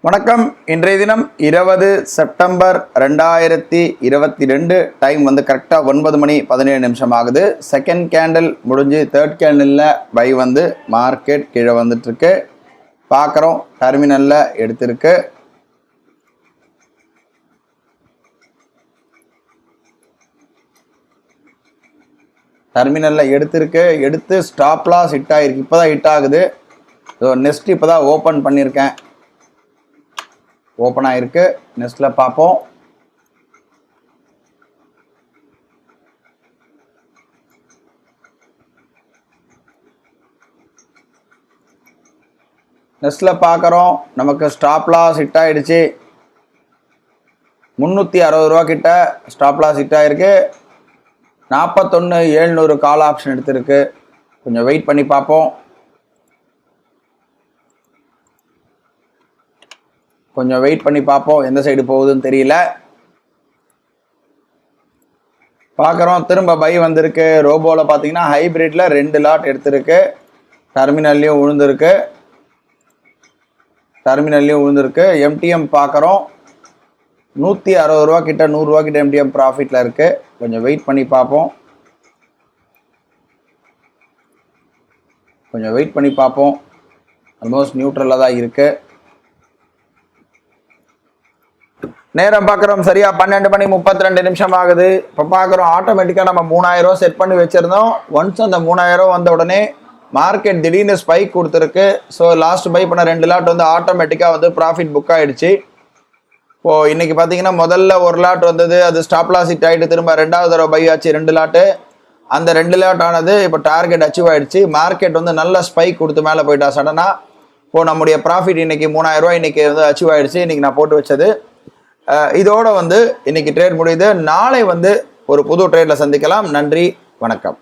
வணக்கம். இன்றைய தினம் 20 செப்டம்பர் 2022. டைம் வந்து கரெக்டாக 9 மணி 17 நிமிஷம் ஆகுது. செகண்ட் கேண்டில் முடிஞ்சு தேர்ட் கேண்டிலில் பை வந்து மார்க்கெட் கீழே வந்துட்டுருக்கு. பார்க்குறோம், டெர்மினலில் எடுத்திருக்கு. எடுத்து ஸ்டாப் லாஸ் ஹிட் ஆகிருக்கு. இப்போ தான் ஹிட் ஆகுது. ஸோ நெக்ஸ்ட் இப்போ தான் ஓப்பன் பண்ணியிருக்கேன். ஓப்பன் ஆகிருக்கு. நெக்ஸ்ட்டில் பார்ப்போம். நெக்ஸ்ட்டில் பார்க்குறோம், நமக்கு ஸ்டாப் லாஸ் ஹிட் ஆகிடுச்சு. 360 ரூபா கிட்ட ஸ்டாப் லாஸ் ஹிட் ஆகிருக்கு. 41,700 கால் ஆப்ஷன் எடுத்திருக்கு. கொஞ்சம் வெயிட் பண்ணி பார்ப்போம். எந்த சைடு போகுதுன்னு தெரியல. பார்க்குறோம், திரும்ப பை வந்திருக்கு. ரோபோவில் பார்த்தீங்கன்னா ஹைப்ரிட்டில் 2 லாட் எடுத்திருக்கு. டெர்மினல்லையும் விழுந்திருக்கு. எம்டிஎம் பார்க்குறோம், 160 ரூபா கிட்ட 100 ரூபா கிட்ட எம்டிஎம் ப்ராஃபிட்டில் இருக்குது. கொஞ்சம் வெயிட் பண்ணி பார்ப்போம். ஆல்மோஸ்ட் நியூட்ரலாக தான் இருக்குது. நேரம் பார்க்குறோம், சரியா 12 மணி 32 நிமிஷம் ஆகுது. இப்போ பார்க்குறோம், ஆட்டோமேட்டிக்காக நம்ம 3000 ரூபா செட் பண்ணி வச்சுருந்தோம். ஒன்ஸ் அந்த 3000 ரூபா வந்த உடனே மார்க்கெட் திடீர்னு ஸ்பைக் கொடுத்துருக்கு. ஸோ லாஸ்ட் பை பண்ண 2 லாட் வந்து ஆட்டோமேட்டிக்காக வந்து ப்ராஃபிட் புக் ஆகிடுச்சு. இப்போது இன்றைக்கி பார்த்தீங்கன்னா முதல்ல 1 லாட் வந்தது, அது ஸ்டாப் லாஸ் ஹிட் ஆகிட்டு திரும்ப 2வது தடவை பை ஆச்சு 2 லாட்டு. அந்த 2 லாட் ஆனது இப்போ டார்கெட் அச்சீவ் ஆகிடுச்சு. மார்க்கெட் வந்து நல்ல ஸ்பைக் கொடுத்து மேலே போயிட்டா சடனாக. இப்போது நம்முடைய ப்ராஃபிட் இன்றைக்கி 3000 ரூபா இன்றைக்கி வந்து அச்சீவ் ஆகிடுச்சு. இன்றைக்கி நான் போட்டு வச்சது. இதோட வந்து இன்னைக்கு ட்ரேட் முடியுது. நாளை வந்து ஒரு புது ட்ரேட்ல சந்திக்கலாம். நன்றி, வணக்கம்.